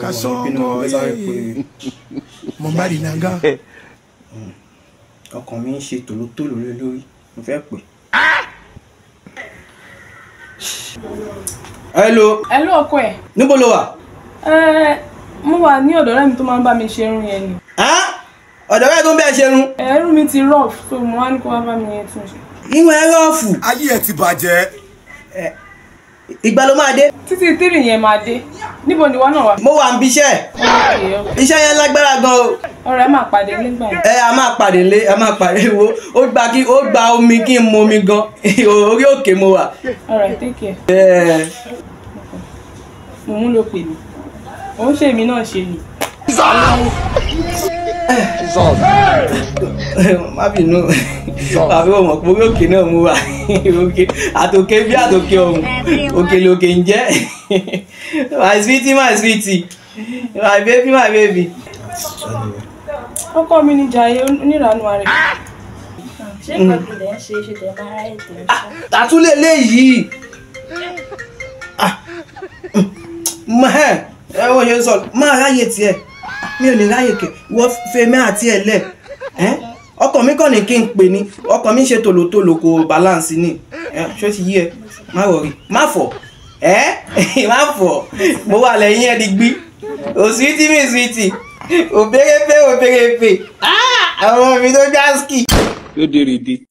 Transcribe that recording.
Kasongo ye. Mo mari nanga. Ọkàn mi ń ṣe tòlótòló lórí. Mo fẹ́ pè. Hello. Hello ọkọ ẹ̀. Níbo lo wà? Mo wà ní ọ̀dọ̀ ọ̀rẹ́ mi tó máa ń bá mi ṣe irun yẹn ni. Ọ̀dọ̀ rẹ̀ tó ń bẹ́ẹ̀ ṣe irun? Irun mi ti rough, so mo wá ní kó wá bá mi tún ṣe. Irun ẹ rọ́ọ̀fù. Ayé ẹ ti bàjẹ́. Ìgbà ló máa dé? Títí 3 yẹn máa dé. Níbo ni wọ́n náà wà? Mo wà ń bíṣẹ́. Iṣẹ́ yẹn lágbára gan o. Ọ̀rẹ́ máa pàdé nígbà yẹn. A máa pàdé lé, a máa pàdé wo. Ó gba omi kí n mu omi gan. Orí òkè mo wà. Alright, take care. Mo mú ló pè mí. Òun ṣe èmi náà ṣe ni. Má bínú. Bàbá ọmọ pé orí òkè náà mo wà. Àtòkè bí àtòkè ọ̀hún. Òkè lòkè ń jẹ́. My sweetie, my sweetie. My baby, my baby. Ọkọ mi ni Jaiye onírànú rẹ̀. Ṣé nǹkan lè ṣe tẹ̀ máa ráyè tẹ̀? Tàtúlẹ̀ léyìí. Ẹ̀wọ̀n yẹn sọ, máa ráyè tiẹ̀. Mi ò ní ráyè kẹ̀. Wọ́n fèmí àti ẹ̀ lẹ̀. Ọkàn mi kàn ní kí n pè ní. Ọkàn mi ṣe tòlótòló kò balance ni. Ṣé ó ti yí ẹ? Má wọrí. Má fọ̀. Má fọ̀. Mo wà lẹ́yìn ẹ̀ digbí. O sweetie mi sweetie. O béréfé. Àwọn mi tó já ski. Ló dé rèdè.